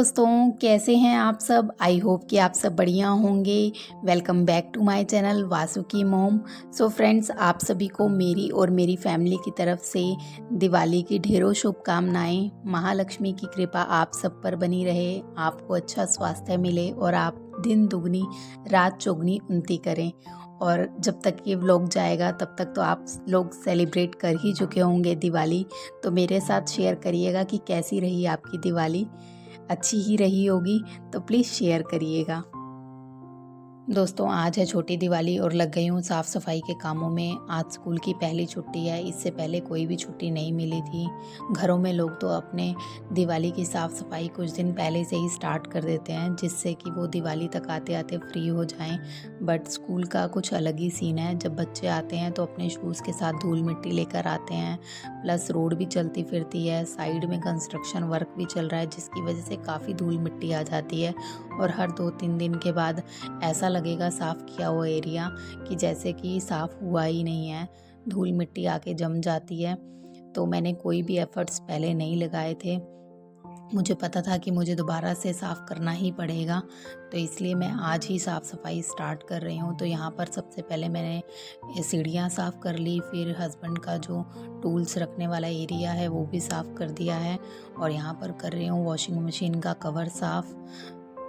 दोस्तों, कैसे हैं आप सब। आई होप कि आप सब बढ़िया होंगे। Welcome back to my channel Vasu की मोम। सो फ्रेंड्स, आप सभी को मेरी और मेरी फैमिली की तरफ से दिवाली की ढेरों शुभकामनाएं। महालक्ष्मी की कृपा आप सब पर बनी रहे, आपको अच्छा स्वास्थ्य मिले और आप दिन दुगनी रात चौगनी उन्नति करें। और जब तक ये व्लॉग जाएगा तब तक तो आप लोग सेलिब्रेट कर ही चुके होंगे दिवाली। तो मेरे साथ शेयर करिएगा कि कैसी रही आपकी दिवाली। अच्छी ही रही होगी तो प्लीज़ शेयर करिएगा। दोस्तों, आज है छोटी दिवाली और लग गई हूँ साफ़ सफाई के कामों में। आज स्कूल की पहली छुट्टी है, इससे पहले कोई भी छुट्टी नहीं मिली थी। घरों में लोग तो अपने दिवाली की साफ़ सफाई कुछ दिन पहले से ही स्टार्ट कर देते हैं, जिससे कि वो दिवाली तक आते आते फ्री हो जाएं। बट स्कूल का कुछ अलग ही सीन है। जब बच्चे आते हैं तो अपने शूज़ के साथ धूल मिट्टी लेकर आते हैं, प्लस रोड भी चलती फिरती है, साइड में कंस्ट्रक्शन वर्क भी चल रहा है, जिसकी वजह से काफ़ी धूल मिट्टी आ जाती है। और हर 2-3 दिन के बाद ऐसा लगेगा साफ़ किया हुआ एरिया कि जैसे कि साफ़ हुआ ही नहीं है, धूल मिट्टी आके जम जाती है। तो मैंने कोई भी एफ़र्ट्स पहले नहीं लगाए थे। मुझे पता था कि मुझे दोबारा से साफ़ करना ही पड़ेगा, तो इसलिए मैं आज ही साफ़ सफाई स्टार्ट कर रही हूँ। तो यहाँ पर सबसे पहले मैंने सीढ़ियाँ साफ़ कर ली, फिर हस्बैंड का जो टूल्स रखने वाला एरिया है वो भी साफ़ कर दिया है। और यहाँ पर कर रही हूँ वॉशिंग मशीन का कवर साफ़।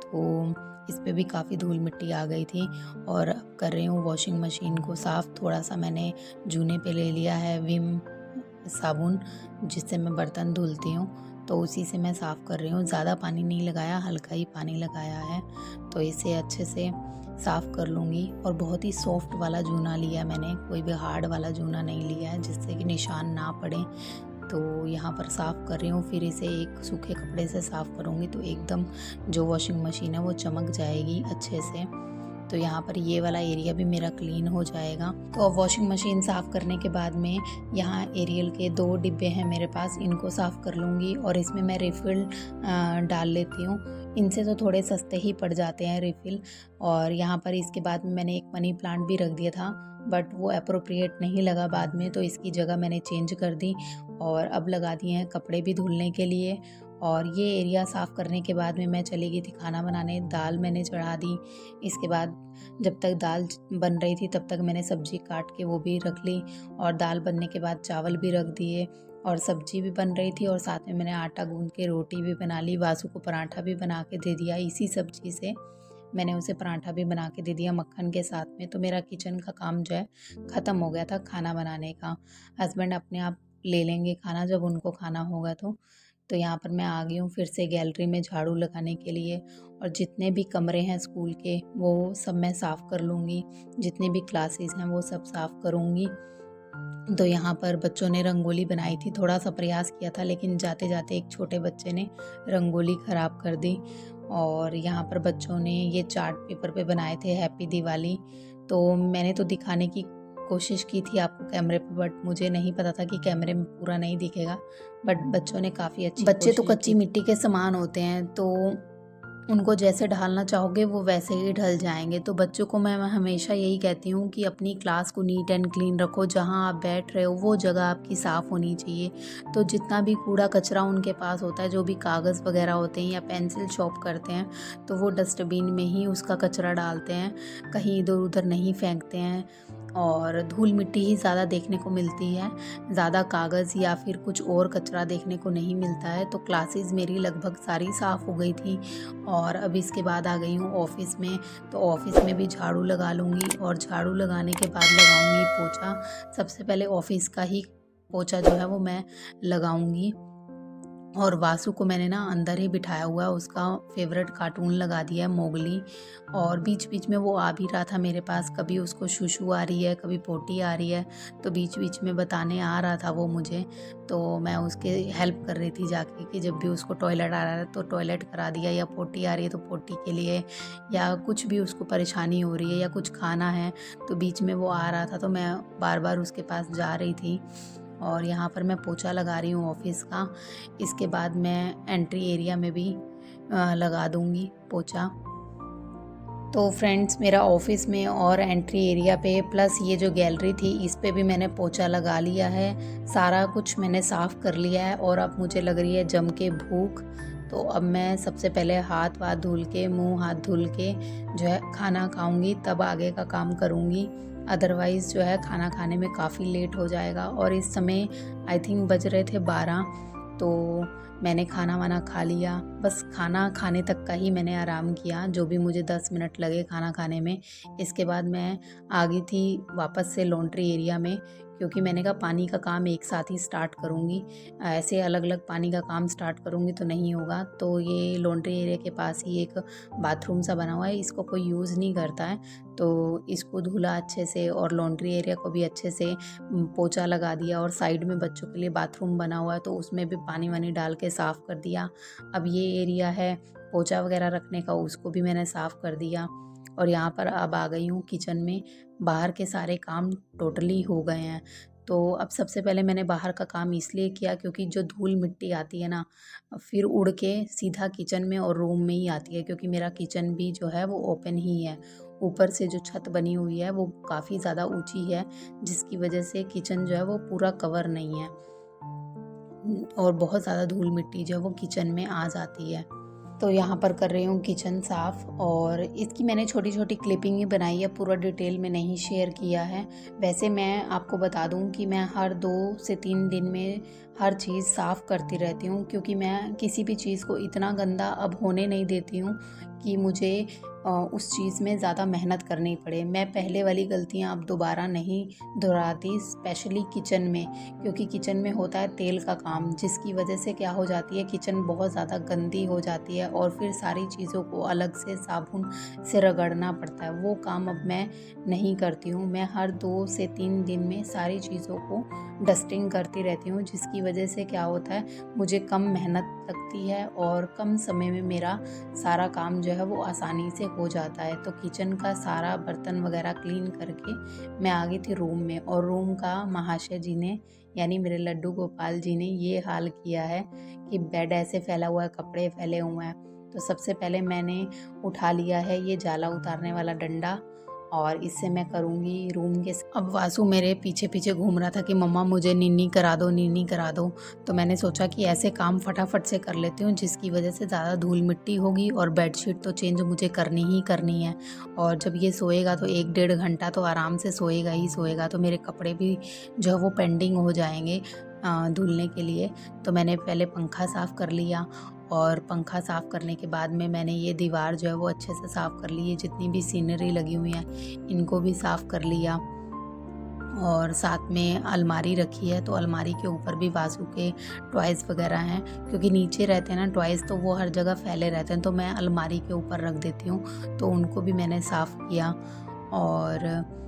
तो इस पे भी काफ़ी धूल मिट्टी आ गई थी। और अब कर रही हूँ वॉशिंग मशीन को साफ़। थोड़ा सा मैंने जूने पे ले लिया है विम साबुन, जिससे मैं बर्तन धुलती हूँ, तो उसी से मैं साफ़ कर रही हूँ। ज़्यादा पानी नहीं लगाया, हल्का ही पानी लगाया है, तो इसे अच्छे से साफ़ कर लूँगी। और बहुत ही सॉफ्ट वाला जूना लिया मैंने, कोई भी हार्ड वाला जूना नहीं लिया है, जिससे कि निशान ना पड़े। तो यहाँ पर साफ़ कर रही हूँ, फिर इसे एक सूखे कपड़े से साफ़ करूँगी तो एकदम जो वॉशिंग मशीन है वो चमक जाएगी अच्छे से। तो यहाँ पर ये वाला एरिया भी मेरा क्लीन हो जाएगा। तो अब वॉशिंग मशीन साफ़ करने के बाद में यहाँ एरियल के 2 डिब्बे हैं मेरे पास, इनको साफ़ कर लूँगी। और इसमें मैं रिफ़िल डाल लेती हूँ। इनसे तो थोड़े सस्ते ही पड़ जाते हैं रिफ़िल। और यहाँ पर इसके बाद में मैंने एक मनी प्लांट भी रख दिया था, बट वो अप्रोप्रिएट नहीं लगा बाद में, तो इसकी जगह मैंने चेंज कर दी। और अब लगा दिए हैं कपड़े भी धुलने के लिए। और ये एरिया साफ़ करने के बाद में मैं चली गई थी खाना बनाने। दाल मैंने चढ़ा दी। इसके बाद जब तक दाल बन रही थी तब तक मैंने सब्ज़ी काट के वो भी रख ली। और दाल बनने के बाद चावल भी रख दिए और सब्ज़ी भी बन रही थी। और साथ में मैंने आटा गूँध के रोटी भी बना ली। वासु को पराठा भी बना के दे दिया, इसी सब्ज़ी से मैंने उसे पराठा भी बना के दे दिया मक्खन के साथ में। तो मेरा किचन का काम जो है ख़त्म हो गया था खाना बनाने का। हस्बैंड अपने आप ले लेंगे खाना जब उनको खाना होगा तो यहाँ पर मैं आ गई हूँ फिर से गैलरी में झाड़ू लगाने के लिए। और जितने भी कमरे हैं स्कूल के वो सब मैं साफ़ कर लूँगी, जितने भी क्लासेस हैं वो सब साफ़ करूँगी। तो यहाँ पर बच्चों ने रंगोली बनाई थी, थोड़ा सा प्रयास किया था, लेकिन जाते जाते एक छोटे बच्चे ने रंगोली ख़राब कर दी। और यहाँ पर बच्चों ने ये चार्ट पेपर पे बनाए थे हैप्पी दिवाली। तो मैंने तो दिखाने की कोशिश की थी आपको कैमरे पे, बट मुझे नहीं पता था कि कैमरे में पूरा नहीं दिखेगा। बट बच्चों ने काफ़ी अच्छी बच्चे तो कच्ची मिट्टी के समान होते हैं, तो उनको जैसे ढालना चाहोगे वो वैसे ही ढल जाएंगे। तो बच्चों को मैं हमेशा यही कहती हूँ कि अपनी क्लास को नीट एंड क्लीन रखो। जहाँ आप बैठ रहे हो वो जगह आपकी साफ़ होनी चाहिए। तो जितना भी कूड़ा कचरा उनके पास होता है, जो भी कागज़ वगैरह होते हैं या पेंसिल शॉप करते हैं, तो वो डस्टबिन में ही उसका कचरा डालते हैं, कहीं इधर उधर नहीं फेंकते हैं। और धूल मिट्टी ही ज़्यादा देखने को मिलती है, ज़्यादा कागज़ या फिर कुछ और कचरा देखने को नहीं मिलता है। तो क्लासेस मेरी लगभग सारी साफ़ हो गई थी। और अब इसके बाद आ गई हूँ ऑफ़िस में। तो ऑफ़िस में भी झाड़ू लगा लूँगी और झाड़ू लगाने के बाद लगाऊँगी पोछा। सबसे पहले ऑफ़िस का ही पोछा जो है वो मैं लगाऊँगी। और वासु को मैंने ना अंदर ही बिठाया हुआ है, उसका फेवरेट कार्टून लगा दिया है मोगली। और बीच बीच में वो आ भी रहा था मेरे पास, कभी उसको शूशू आ रही है, कभी पोटी आ रही है, तो बीच बीच में बताने आ रहा था वो मुझे। तो मैं उसके हेल्प कर रही थी जाके कि जब भी उसको टॉयलेट आ रहा है तो टॉयलेट करा दिया, या पोटी आ रही है तो पोटी के लिए, या कुछ भी उसको परेशानी हो रही है या कुछ खाना है, तो बीच में वो आ रहा था तो मैं बार बार उसके पास जा रही थी। और यहाँ पर मैं पोछा लगा रही हूँ ऑफ़िस का। इसके बाद मैं एंट्री एरिया में भी लगा दूँगी पोछा। तो फ्रेंड्स, मेरा ऑफ़िस में और एंट्री एरिया पे प्लस ये जो गैलरी थी इस पे भी मैंने पोछा लगा लिया है। सारा कुछ मैंने साफ़ कर लिया है और अब मुझे लग रही है जम के भूख। तो अब मैं सबसे पहले हाथ वाथ धुल के, मुँह हाथ धुल के जो है खाना खाऊंगी, तब आगे का काम करूँगी। अदरवाइज़ जो है खाना खाने में काफ़ी लेट हो जाएगा। और इस समय आई थिंक बज रहे थे 12, तो मैंने खाना वाना खा लिया। बस खाना खाने तक का ही मैंने आराम किया, जो भी मुझे 10 मिनट लगे खाना खाने में। इसके बाद मैं आ गई थी वापस से लॉन्ड्री एरिया में, क्योंकि मैंने कहा पानी का काम एक साथ ही स्टार्ट करूँगी, ऐसे अलग अलग पानी का काम स्टार्ट करूँगी तो नहीं होगा। तो ये लॉन्ड्री एरिया के पास ही एक बाथरूम सा बना हुआ है, इसको कोई यूज़ नहीं करता है, तो इसको धुला अच्छे से और लॉन्ड्री एरिया को भी अच्छे से पोछा लगा दिया। और साइड में बच्चों के लिए बाथरूम बना हुआ है, तो उसमें भी पानी वानी डाल के साफ़ कर दिया। अब ये एरिया है पोछा वगैरह रखने का, उसको भी मैंने साफ़ कर दिया। और यहाँ पर अब आ गई हूँ किचन में। बाहर के सारे काम टोटली हो गए हैं। तो अब सबसे पहले मैंने बाहर का काम इसलिए किया क्योंकि जो धूल मिट्टी आती है ना, फिर उड़ के सीधा किचन में और रूम में ही आती है, क्योंकि मेरा किचन भी जो है वो ओपन ही है। ऊपर से जो छत बनी हुई है वो काफ़ी ज़्यादा ऊंची है, जिसकी वजह से किचन जो है वो पूरा कवर नहीं है और बहुत ज़्यादा धूल मिट्टी जो है वो किचन में आ जाती है। तो यहाँ पर कर रही हूँ किचन साफ़, और इसकी मैंने छोटी छोटी क्लिपिंग ही बनाई है, पूरा डिटेल में नहीं शेयर किया है। वैसे मैं आपको बता दूँ कि मैं हर 2 से 3 दिन में हर चीज़ साफ़ करती रहती हूँ, क्योंकि मैं किसी भी चीज़ को इतना गंदा अब होने नहीं देती हूँ कि मुझे उस चीज़ में ज़्यादा मेहनत करनी पड़े। मैं पहले वाली गलतियाँ अब दोबारा नहीं दोहराती, स्पेशली किचन में, क्योंकि किचन में होता है तेल का काम, जिसकी वजह से क्या हो जाती है, किचन बहुत ज़्यादा गंदी हो जाती है और फिर सारी चीज़ों को अलग से साबुन से रगड़ना पड़ता है। वो काम अब मैं नहीं करती हूँ। मैं हर 2 से 3 दिन में सारी चीज़ों को डस्टिंग करती रहती हूँ, जिसकी वजह से क्या होता है, मुझे कम मेहनत लगती है और कम समय में मेरा सारा काम जो है वो आसानी से हो जाता है। तो किचन का सारा बर्तन वगैरह क्लीन करके मैं आ गई थी रूम में, और रूम का महाशय जी ने, यानी मेरे लड्डू गोपाल जी ने ये हाल किया है कि बेड ऐसे फैला हुआ है, कपड़े फैले हुए हैं। तो सबसे पहले मैंने उठा लिया है ये जाला उतारने वाला डंडा, और इससे मैं करूँगी रूम के। अब वासु मेरे पीछे पीछे घूम रहा था कि मम्मा मुझे नीनी करा दो, नीनी करा दो। तो मैंने सोचा कि ऐसे काम फटाफट से कर लेती हूँ, जिसकी वजह से ज़्यादा धूल मिट्टी होगी, और बेडशीट तो चेंज मुझे करनी ही करनी है। और जब ये सोएगा तो 1-1.5 घंटा तो आराम से सोएगा ही सोएगा, तो मेरे कपड़े भी जो है वो पेंडिंग हो जाएंगे धुलने के लिए। तो मैंने पहले पंखा साफ़ कर लिया, और पंखा साफ़ करने के बाद में मैंने ये दीवार जो है वो अच्छे से साफ़ कर ली है, जितनी भी सीनरी लगी हुई है इनको भी साफ़ कर लिया। और साथ में अलमारी रखी है, तो अलमारी के ऊपर भी वासु के टॉयज़ वगैरह हैं, क्योंकि नीचे रहते हैं ना टॉयज़, तो वो हर जगह फैले रहते हैं, तो मैं अलमारी के ऊपर रख देती हूँ। तो उनको भी मैंने साफ़ किया, और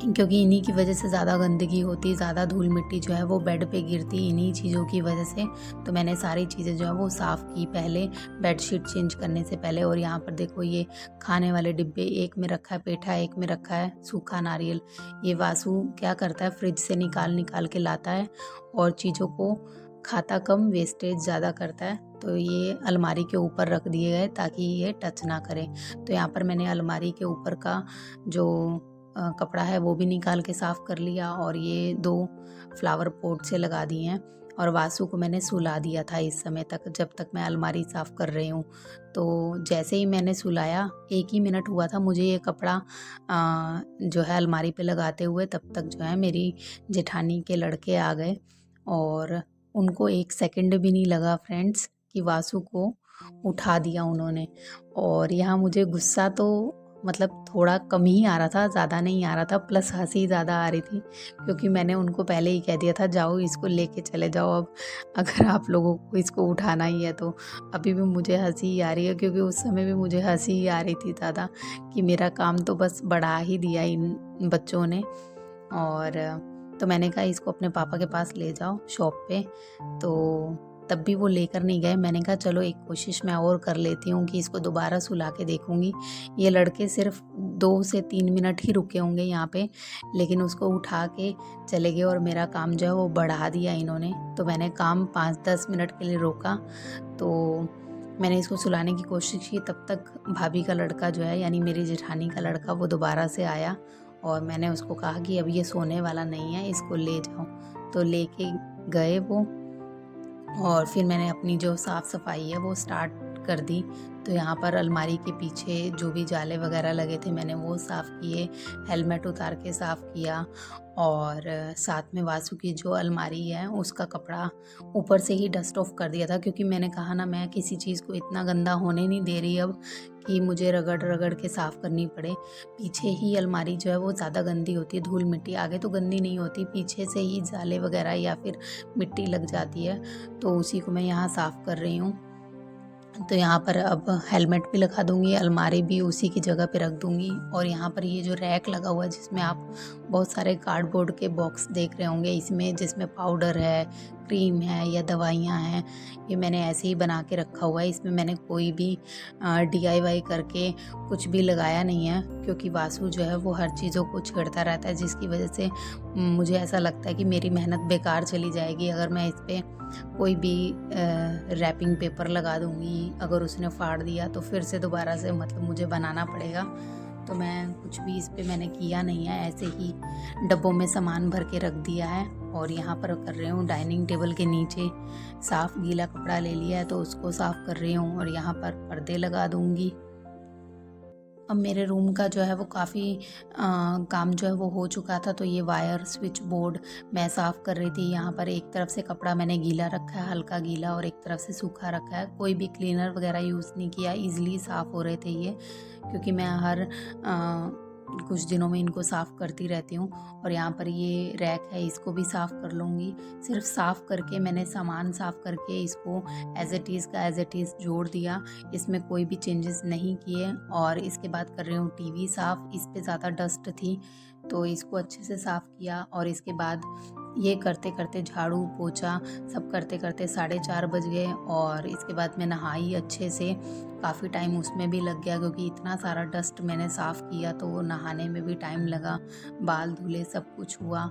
क्योंकि इन्हीं की वजह से ज़्यादा गंदगी होती, ज़्यादा धूल मिट्टी जो है वो बेड पे गिरती इन्हीं चीज़ों की वजह से। तो मैंने सारी चीज़ें जो है वो साफ़ की पहले, बेडशीट चेंज करने से पहले। और यहाँ पर देखो ये खाने वाले डिब्बे, एक में रखा है पेठा, एक में रखा है सूखा नारियल। ये वासु क्या करता है, फ्रिज से निकाल निकाल के लाता है और चीज़ों को खाता कम, वेस्टेज ज़्यादा करता है। तो ये अलमारी के ऊपर रख दिए गए ताकि ये टच ना करे। तो यहाँ पर मैंने अलमारी के ऊपर का जो कपड़ा है वो भी निकाल के साफ़ कर लिया, और ये 2 फ्लावर पॉट से लगा दिए हैं। और वासु को मैंने सुला दिया था इस समय तक, जब तक मैं अलमारी साफ़ कर रही हूँ। तो जैसे ही मैंने सुलाया, 1 ही मिनट हुआ था मुझे ये कपड़ा जो है अलमारी पे लगाते हुए, तब तक जो है मेरी जेठानी के लड़के आ गए, और उनको 1 सेकंड भी नहीं लगा फ्रेंड्स कि वासु को उठा दिया उन्होंने। और यहाँ मुझे गुस्सा तो मतलब थोड़ा कम ही आ रहा था, ज़्यादा नहीं आ रहा था, प्लस हँसी ज़्यादा आ रही थी, क्योंकि मैंने उनको पहले ही कह दिया था जाओ इसको लेके चले जाओ, अब अगर आप लोगों को इसको उठाना ही है तो। अभी भी मुझे हँसी ही आ रही है, क्योंकि उस समय भी मुझे हँसी ही आ रही थी ज़्यादा, कि मेरा काम तो बस बढ़ा ही दिया इन बच्चों ने। और तो मैंने कहा इसको अपने पापा के पास ले जाओ शॉप पे, तो तब भी वो लेकर नहीं गए। मैंने कहा चलो एक कोशिश मैं और कर लेती हूँ कि इसको दोबारा सुला के देखूँगी। ये लड़के सिर्फ 2 से 3 मिनट ही रुके होंगे यहाँ पे, लेकिन उसको उठा के चले गए, और मेरा काम जो है वो बढ़ा दिया इन्होंने। तो मैंने काम 5-10 मिनट के लिए रोका, तो मैंने इसको सुलाने की कोशिश की। तब तक भाभी का लड़का जो है, यानी मेरी जेठानी का लड़का, वो दोबारा से आया, और मैंने उसको कहा कि अब ये सोने वाला नहीं है, इसको ले जाओ। तो लेके गए वो, और फिर मैंने अपनी जो साफ़ सफाई है वो स्टार्ट कर दी। तो यहाँ पर अलमारी के पीछे जो भी जाले वगैरह लगे थे मैंने वो साफ़ किए, हेलमेट उतार के साफ़ किया और साथ में वासु की जो अलमारी है उसका कपड़ा ऊपर से ही डस्ट ऑफ कर दिया था, क्योंकि मैंने कहा ना मैं किसी चीज़ को इतना गंदा होने नहीं दे रही अब कि मुझे रगड़ रगड़ के साफ़ करनी पड़े। पीछे ही अलमारी जो है वो ज़्यादा गंदी होती है, धूल मिट्टी आगे तो गंदी नहीं होती, पीछे से ही जाले वगैरह या फिर मिट्टी लग जाती है। तो उसी को मैं यहाँ साफ़ कर रही हूँ। तो यहाँ पर अब हेलमेट भी लगा दूँगी, अलमारी भी उसी की जगह पे रख दूँगी और यहाँ पर ये जो रैक लगा हुआ है जिसमें आप बहुत सारे कार्डबोर्ड के बॉक्स देख रहे होंगे, इसमें जिसमें पाउडर है, क्रीम है या दवाइयाँ हैं, ये मैंने ऐसे ही बना के रखा हुआ है। इसमें मैंने कोई भी डीआईवाई करके कुछ भी लगाया नहीं है, क्योंकि वासु जो है वो हर चीज़ों को छेड़ता रहता है, जिसकी वजह से मुझे ऐसा लगता है कि मेरी मेहनत बेकार चली जाएगी अगर मैं इस पे कोई भी रैपिंग पेपर लगा दूँगी। अगर उसने फाड़ दिया तो फिर से दोबारा से मतलब मुझे बनाना पड़ेगा। तो मैं कुछ भी इस पे मैंने किया नहीं है, ऐसे ही डब्बों में सामान भर के रख दिया है। और यहाँ पर कर रही हूँ डाइनिंग टेबल के नीचे साफ़ गीला कपड़ा ले लिया है तो उसको साफ़ कर रही हूँ और यहाँ पर पर्दे लगा दूँगी। अब मेरे रूम का जो है वो काफ़ी काम जो है वो हो चुका था, तो ये वायर स्विच बोर्ड मैं साफ़ कर रही थी। यहाँ पर एक तरफ से कपड़ा मैंने गीला रखा है, हल्का गीला, और एक तरफ से सूखा रखा है। कोई भी क्लीनर वगैरह यूज़ नहीं किया, ईज़िली साफ़ हो रहे थे ये, क्योंकि मैं हर कुछ दिनों में इनको साफ़ करती रहती हूँ। और यहाँ पर ये रैक है, इसको भी साफ़ कर लूँगी। सिर्फ साफ़ करके मैंने सामान साफ़ करके इसको एज़ इट इज़ का एज़ इट इज़ जोड़ दिया, इसमें कोई भी चेंजेस नहीं किए। और इसके बाद कर रही हूँ टीवी साफ़, इस पे ज़्यादा डस्ट थी तो इसको अच्छे से साफ़ किया। और इसके बाद ये करते करते झाड़ू पोछा सब करते करते 4:30 बज गए और इसके बाद मैं नहाई अच्छे से। काफ़ी टाइम उसमें भी लग गया, क्योंकि इतना सारा डस्ट मैंने साफ़ किया तो वो नहाने में भी टाइम लगा, बाल धुले सब कुछ हुआ।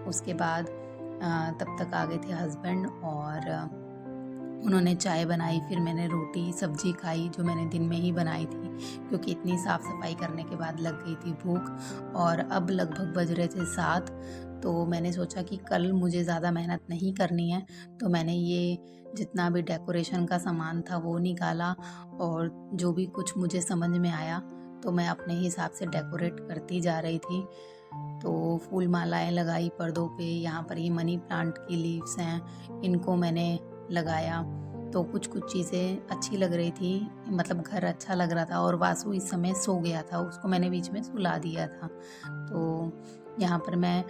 उसके बाद तब तक आ गए थे हस्बैंड और उन्होंने चाय बनाई, फिर मैंने रोटी सब्जी खाई जो मैंने दिन में ही बनाई थी, क्योंकि इतनी साफ़ सफाई करने के बाद लग गई थी भूख। और अब लगभग बज रहे थे 7, तो मैंने सोचा कि कल मुझे ज़्यादा मेहनत नहीं करनी है, तो मैंने ये जितना भी डेकोरेशन का सामान था वो निकाला और जो भी कुछ मुझे समझ में आया तो मैं अपने हिसाब से डेकोरेट करती जा रही थी। तो फूल मालाएँ लगाई पर्दों पे, यहाँ पर ये मनी प्लांट की लीव्स हैं, इनको मैंने लगाया। तो कुछ-कुछ चीज़ें अच्छी लग रही थी, मतलब घर अच्छा लग रहा था। और वासु इस समय सो गया था, उसको मैंने बीच में सुला दिया था। तो यहाँ पर मैं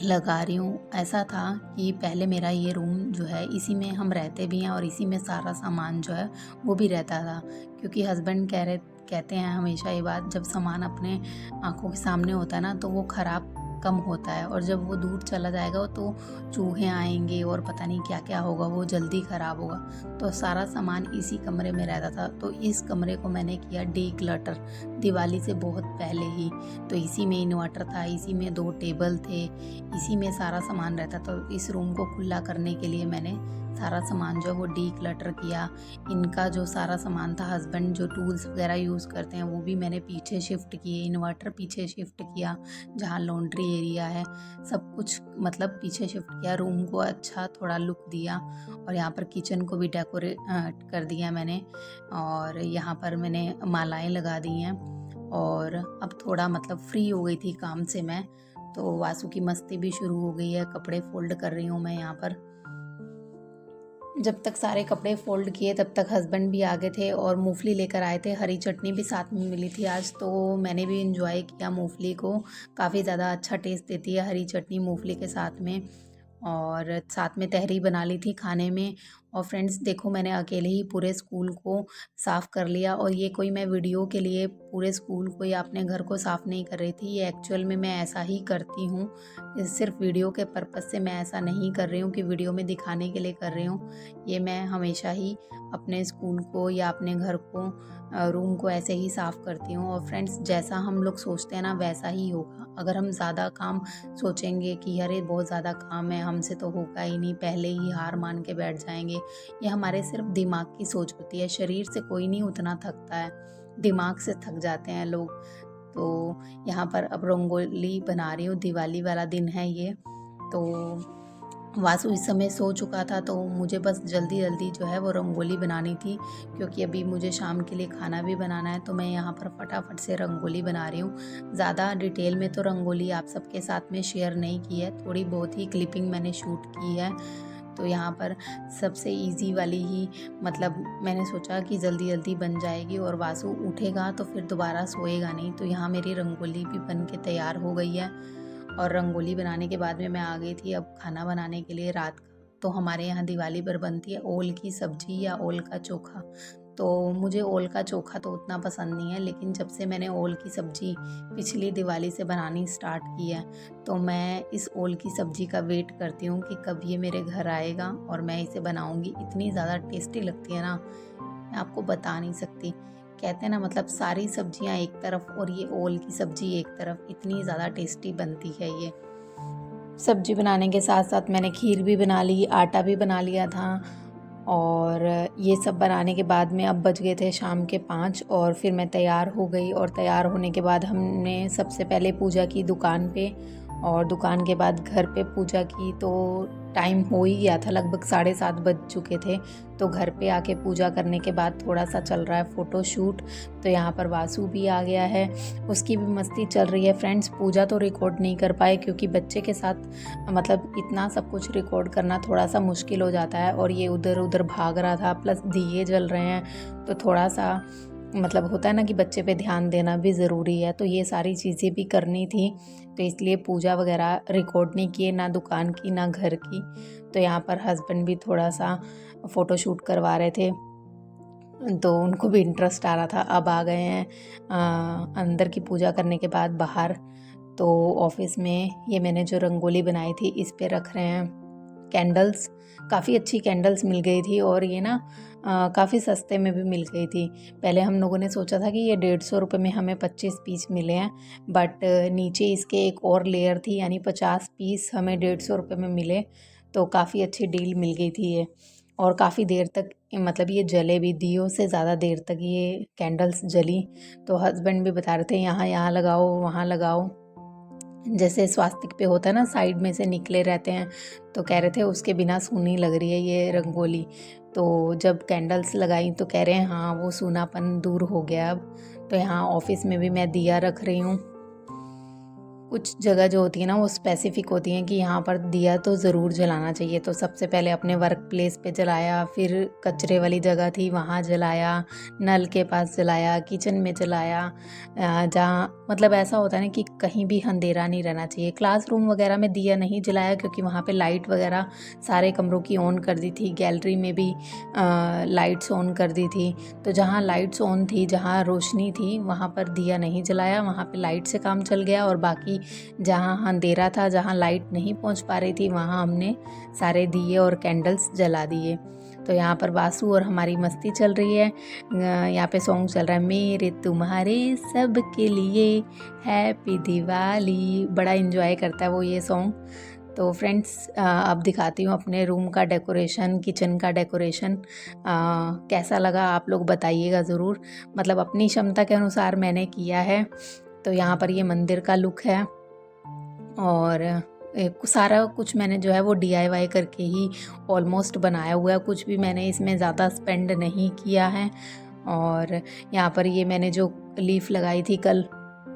लगा रही हूँ। ऐसा था कि पहले मेरा ये रूम जो है इसी में हम रहते भी हैं और इसी में सारा सामान जो है वो भी रहता था, क्योंकि हस्बैंड कहते हैं हमेशा ये बात, जब सामान अपने आँखों के सामने होता है ना तो वो ख़राब कम होता है, और जब वो दूर चला जाएगा तो चूहे आएंगे और पता नहीं क्या क्या होगा, वो जल्दी ख़राब होगा। तो सारा सामान इसी कमरे में रहता था, तो इस कमरे को मैंने किया डीक्लटर दिवाली से बहुत पहले ही। तो इसी में इन्वर्टर था, इसी में 2 टेबल थे, इसी में सारा सामान रहता। तो इस रूम को खुला करने के लिए मैंने सारा सामान जो है वो डीक्लटर किया। इनका जो सारा सामान था, हस्बैंड जो टूल्स वगैरह यूज़ करते हैं वो भी मैंने पीछे शिफ्ट किए, इन्वर्टर पीछे शिफ्ट किया, जहाँ लॉन्ड्री एरिया है सब कुछ मतलब पीछे शिफ्ट किया, रूम को अच्छा थोड़ा लुक दिया। और यहाँ पर किचन को भी डेकोरेट कर दिया मैंने, और यहाँ पर मैंने मालाएं लगा दी हैं। और अब थोड़ा मतलब फ्री हो गई थी काम से मैं, तो वासु की मस्ती भी शुरू हो गई है, कपड़े फोल्ड कर रही हूँ मैं यहाँ पर। जब तक सारे कपड़े फ़ोल्ड किए तब तक हस्बैंड भी आ गए थे और मूँगफली लेकर आए थे, हरी चटनी भी साथ में मिली थी आज, तो मैंने भी एंजॉय किया मूँगफली को। काफ़ी ज़्यादा अच्छा टेस्ट देती है हरी चटनी मूँगफली के साथ में। और साथ में तहरी बना ली थी खाने में। और फ्रेंड्स देखो, मैंने अकेले ही पूरे स्कूल को साफ़ कर लिया, और ये कोई मैं वीडियो के लिए पूरे स्कूल को या अपने घर को साफ़ नहीं कर रही थी, ये एक्चुअल में मैं ऐसा ही करती हूँ। सिर्फ वीडियो के पर्पज़ से मैं ऐसा नहीं कर रही हूँ कि वीडियो में दिखाने के लिए कर रही हूँ। ये मैं हमेशा ही अपने स्कूल को या अपने घर को रूम को ऐसे ही साफ़ करती हूँ। और फ्रेंड्स जैसा हम लोग सोचते हैं ना वैसा ही होगा। अगर हम ज़्यादा काम सोचेंगे कि अरे बहुत ज़्यादा काम है, हमसे तो होगा ही नहीं, पहले ही हार मान के बैठ जाएंगे, ये हमारे सिर्फ दिमाग की सोच होती है। शरीर से कोई नहीं उतना थकता है, दिमाग से थक जाते हैं लोग। तो यहाँ पर अब रंगोली बना रही हूँ, दिवाली वाला दिन है ये। तो वासु इस समय सो चुका था, तो मुझे बस जल्दी जल्दी जो है वो रंगोली बनानी थी, क्योंकि अभी मुझे शाम के लिए खाना भी बनाना है। तो मैं यहाँ पर फटाफट से रंगोली बना रही हूँ। ज़्यादा डिटेल में तो रंगोली आप सबके साथ में शेयर नहीं की है, थोड़ी बहुत ही क्लिपिंग मैंने शूट की है। तो यहाँ पर सबसे इजी वाली ही मतलब मैंने सोचा कि जल्दी जल्दी बन जाएगी और वासु उठेगा तो फिर दोबारा सोएगा नहीं। तो यहाँ मेरी रंगोली भी बन के तैयार हो गई है। और रंगोली बनाने के बाद में मैं आ गई थी अब खाना बनाने के लिए रात का। तो हमारे यहाँ दिवाली पर बनती है ओल की सब्जी या ओल का चोखा। तो मुझे ओल का चोखा तो उतना पसंद नहीं है, लेकिन जब से मैंने ओल की सब्जी पिछली दिवाली से बनानी स्टार्ट की है, तो मैं इस ओल की सब्जी का वेट करती हूँ कि कब ये मेरे घर आएगा और मैं इसे बनाऊँगी। इतनी ज़्यादा टेस्टी लगती है ना, मैं आपको बता नहीं सकती। कहते हैं ना, मतलब सारी सब्जियां एक तरफ और ये ओल की सब्जी एक तरफ, इतनी ज़्यादा टेस्टी बनती है ये। सब्जी बनाने के साथ साथ मैंने खीर भी बना ली, आटा भी बना लिया था। और ये सब बनाने के बाद में अब बज गए थे शाम के 5 और फिर मैं तैयार हो गई। और तैयार होने के बाद हमने सबसे पहले पूजा की दुकान पे, और दुकान के बाद घर पे पूजा की। तो टाइम हो ही गया था, लगभग 7:30 बज चुके थे। तो घर पे आके पूजा करने के बाद थोड़ा सा चल रहा है फ़ोटो शूट। तो यहाँ पर वासु भी आ गया है, उसकी भी मस्ती चल रही है। फ्रेंड्स, पूजा तो रिकॉर्ड नहीं कर पाए क्योंकि बच्चे के साथ मतलब इतना सब कुछ रिकॉर्ड करना थोड़ा सा मुश्किल हो जाता है। और ये उधर उधर भाग रहा था, प्लस दिए जल रहे हैं, तो थोड़ा सा मतलब होता है ना कि बच्चे पे ध्यान देना भी ज़रूरी है। तो ये सारी चीज़ें भी करनी थी, तो इसलिए पूजा वगैरह रिकॉर्ड नहीं किए, ना दुकान की ना घर की। तो यहाँ पर हस्बैंड भी थोड़ा सा फ़ोटो शूट करवा रहे थे, तो उनको भी इंटरेस्ट आ रहा था। अब आ गए हैं अंदर की पूजा करने के बाद बाहर। तो ऑफिस में ये मैंने जो रंगोली बनाई थी इस पे रख रहे हैं कैंडल्स। काफ़ी अच्छी कैंडल्स मिल गई थी और ये ना काफ़ी सस्ते में भी मिल गई थी। पहले हम लोगों ने सोचा था कि ये 150 रुपये में हमें 25 पीस मिले हैं, बट नीचे इसके एक और लेयर थी, यानी 50 पीस हमें 150 रुपये में मिले। तो काफ़ी अच्छी डील मिल गई थी ये। और काफ़ी देर तक मतलब ये जले भी, दियों से ज़्यादा देर तक ये कैंडल्स जली। तो हस्बैंड भी बता रहे थे यहाँ यहाँ लगाओ, वहाँ लगाओ, जैसे स्वास्तिक पे होता है ना, साइड में से निकले रहते हैं। तो कह रहे थे उसके बिना सूनी लग रही है ये रंगोली। तो जब कैंडल्स लगाई तो कह रहे हैं हाँ वो सूनापन दूर हो गया अब। तो यहाँ ऑफिस में भी मैं दिया रख रही हूँ। कुछ जगह जो होती है ना वो स्पेसिफिक होती हैं कि यहाँ पर दिया तो ज़रूर जलाना चाहिए। तो सबसे पहले अपने वर्क प्लेस पे जलाया, फिर कचरे वाली जगह थी वहाँ जलाया, नल के पास जलाया, किचन में जलाया, जहाँ मतलब ऐसा होता है ना कि कहीं भी अंधेरा नहीं रहना चाहिए। क्लासरूम वगैरह में दिया नहीं जलाया क्योंकि वहाँ पे लाइट वगैरह सारे कमरों की ऑन कर दी थी, गैलरी में भी लाइट्स ऑन कर दी थी। तो जहाँ लाइट्स ऑन थी, जहाँ रोशनी थी, वहाँ पर दिया नहीं जलाया, वहाँ पे लाइट से काम चल गया। और बाकी जहाँ अंधेरा था, जहाँ लाइट नहीं पहुँच पा रही थी, वहाँ हमने सारे दिए और कैंडल्स जला दिए। तो यहाँ पर वासु और हमारी मस्ती चल रही है। यहाँ पे सॉन्ग चल रहा है, मेरे तुम्हारे सब के लिए हैप्पी दिवाली। बड़ा इन्जॉय करता है वो ये सॉन्ग। तो फ्रेंड्स, अब दिखाती हूँ अपने रूम का डेकोरेशन, किचन का डेकोरेशन। कैसा लगा आप लोग बताइएगा ज़रूर। मतलब अपनी क्षमता के अनुसार मैंने किया है। तो यहाँ पर ये मंदिर का लुक है और सारा कुछ मैंने जो है वो DIY करके ही ऑलमोस्ट बनाया हुआ है। कुछ भी मैंने इसमें ज़्यादा स्पेंड नहीं किया है। और यहाँ पर ये मैंने जो लीफ लगाई थी कल,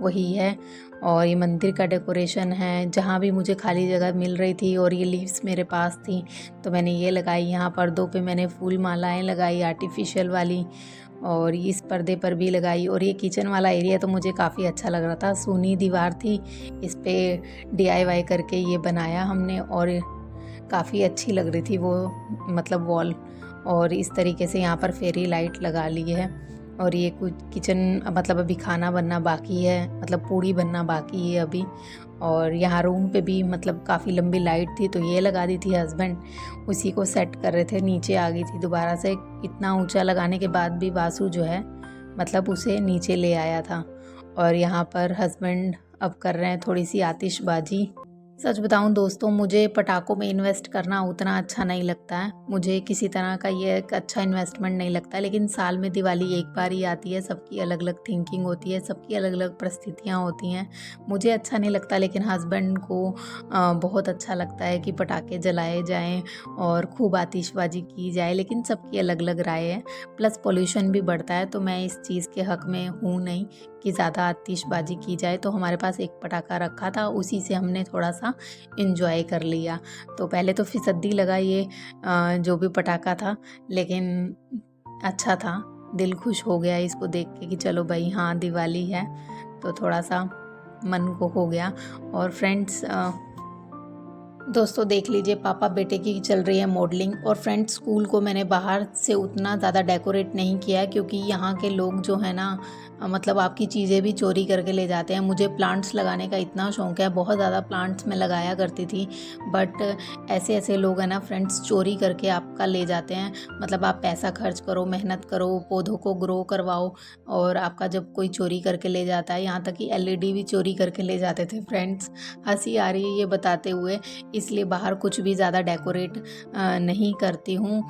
वही है। और ये मंदिर का डेकोरेशन है, जहाँ भी मुझे खाली जगह मिल रही थी और ये लीव्स मेरे पास थी तो मैंने ये लगाई। यहाँ पर्दों पे मैंने फूल मालाएं लगाई आर्टिफिशियल वाली, और इस पर्दे पर भी लगाई। और ये किचन वाला एरिया तो मुझे काफ़ी अच्छा लग रहा था। सूनी दीवार थी, इस पे DIY करके ये बनाया हमने और काफ़ी अच्छी लग रही थी वो मतलब वॉल। और इस तरीके से यहाँ पर फेरी लाइट लगा ली है। और ये कुछ किचन मतलब अभी खाना बनना बाकी है, मतलब पूड़ी बनना बाकी है अभी। और यहाँ रूम पे भी मतलब काफ़ी लंबी लाइट थी तो ये लगा दी थी हस्बैंड, उसी को सेट कर रहे थे। नीचे आ गई थी दोबारा से, इतना ऊंचा लगाने के बाद भी वासु जो है मतलब उसे नीचे ले आया था। और यहाँ पर हस्बैंड अब कर रहे हैं थोड़ी सी आतिशबाजी। सच बताऊँ दोस्तों, मुझे पटाखों में इन्वेस्ट करना उतना अच्छा नहीं लगता है। मुझे किसी तरह का ये एक अच्छा इन्वेस्टमेंट नहीं लगता है, लेकिन साल में दिवाली एक बार ही आती है, सबकी अलग-अलग थिंकिंग होती है, सबकी अलग-अलग परिस्थितियाँ होती हैं। मुझे अच्छा नहीं लगता, लेकिन हस्बैंड को बहुत अच्छा लगता है कि पटाखे जलाए जाएँ और खूब आतिशबाज़ी की जाए, लेकिन सबकी अलग-अलग राय है। प्लस पॉल्यूशन भी बढ़ता है, तो मैं इस चीज़ के हक़ में हूँ नहीं कि ज़्यादा आतिशबाज़ी की जाए। तो हमारे पास एक पटाखा रखा था, उसी से हमने थोड़ा-सा एंजॉय कर लिया। तो पहले तो फिसड्डी लगा ये जो भी पटाखा था, लेकिन अच्छा था। दिल खुश हो गया इसको देख के कि चलो भई हाँ, दिवाली है, तो थोड़ा-सा मन को हो गया। और फ्रेंड्स दोस्तों देख लीजिए, पापा बेटे की चल रही है मॉडलिंग। और फ्रेंड्स, स्कूल को मैंने बाहर से उतना ज़्यादा डेकोरेट नहीं किया है, क्योंकि यहाँ के लोग जो है ना मतलब आपकी चीज़ें भी चोरी करके ले जाते हैं। मुझे प्लांट्स लगाने का इतना शौक है, बहुत ज़्यादा प्लांट्स मैं लगाया करती थी, बट ऐसे ऐसे लोग हैं ना फ्रेंड्स, चोरी करके आपका ले जाते हैं। मतलब आप पैसा खर्च करो, मेहनत करो, पौधों को ग्रो करवाओ, और आपका जब कोई चोरी करके ले जाता है, यहाँ तक कि एलईडी भी चोरी करके ले जाते थे फ्रेंड्स। हंसी आ रही है ये बताते हुए, इसलिए बाहर कुछ भी ज़्यादा डेकोरेट नहीं करती हूँ,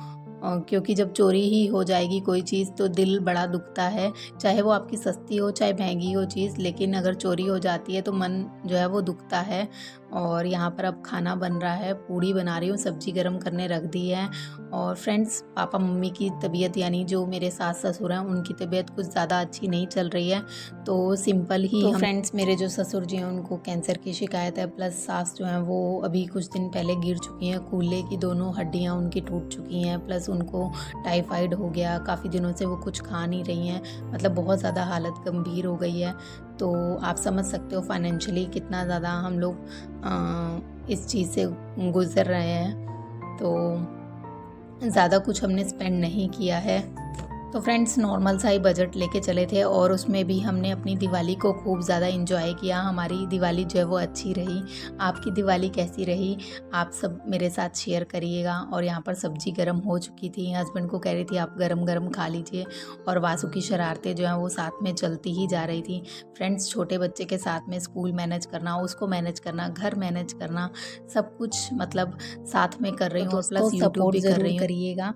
क्योंकि जब चोरी ही हो जाएगी कोई चीज़ तो दिल बड़ा दुखता है। चाहे वो आपकी सस्ती हो, चाहे महंगी हो चीज़, लेकिन अगर चोरी हो जाती है तो मन जो है वो दुखता है। और यहाँ पर अब खाना बन रहा है, पूड़ी बना रही हूँ, सब्जी गरम करने रख दी है। और फ्रेंड्स, पापा मम्मी की तबीयत, यानी जो मेरे सास ससुर हैं, उनकी तबीयत कुछ ज़्यादा अच्छी नहीं चल रही है, तो सिंपल ही तो फ्रेंड्स, मेरे जो ससुर जी हैं उनको कैंसर की शिकायत है, प्लस सास जो हैं वो अभी कुछ दिन पहले गिर चुकी हैं, कूल्हे की दोनों हड्डियां उनकी टूट चुकी हैं, प्लस उनको टाइफाइड हो गया, काफ़ी दिनों से वो कुछ खा नहीं रही हैं, मतलब बहुत ज़्यादा हालत गंभीर हो गई है। तो आप समझ सकते हो फाइनेंशियली कितना ज़्यादा हम लोग इस चीज़ से गुज़र रहे हैं। तो ज़्यादा कुछ हमने स्पेंड नहीं किया है। तो फ्रेंड्स, नॉर्मल सा ही बजट लेके चले थे, और उसमें भी हमने अपनी दिवाली को खूब ज़्यादा एंजॉय किया। हमारी दिवाली जो है वो अच्छी रही। आपकी दिवाली कैसी रही, आप सब मेरे साथ शेयर करिएगा। और यहाँ पर सब्ज़ी गर्म हो चुकी थी, हस्बैंड को कह रही थी आप गरम गरम खा लीजिए, और वासु की शरारतें जो हैं वो साथ में चलती ही जा रही थी। फ्रेंड्स, छोटे बच्चे के साथ में स्कूल मैनेज करना, उसको मैनेज करना, घर मैनेज करना, सब कुछ मतलब साथ में कर रही हूँ, और प्लस यूट्यूब भी कर रही हूँ। करिएगा।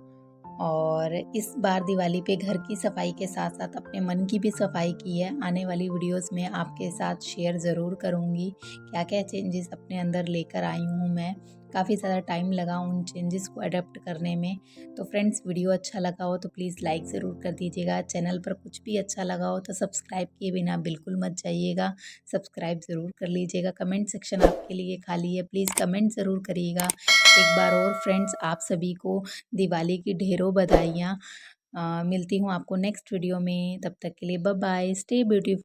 और इस बार दिवाली पे घर की सफाई के साथ साथ अपने मन की भी सफाई की है। आने वाली वीडियोस में आपके साथ शेयर ज़रूर करूँगी क्या क्या चेंजेस अपने अंदर लेकर आई हूँ मैं। काफ़ी ज़्यादा टाइम लगा उन चेंजेस को अडेप्ट करने में। तो फ्रेंड्स, वीडियो अच्छा लगा हो तो प्लीज़ लाइक ज़रूर कर दीजिएगा। चैनल पर कुछ भी अच्छा लगा हो तो सब्सक्राइब किए बिना बिल्कुल मत जाइएगा, सब्सक्राइब ज़रूर कर लीजिएगा। कमेंट सेक्शन आपके लिए खाली है, प्लीज़ कमेंट ज़रूर करिएगा। एक बार और फ्रेंड्स, आप सभी को दिवाली की ढेरों बधाइयाँ। मिलती हूँ आपको नेक्स्ट वीडियो में, तब तक के लिए बाय बाय, स्टे ब्यूटीफुल।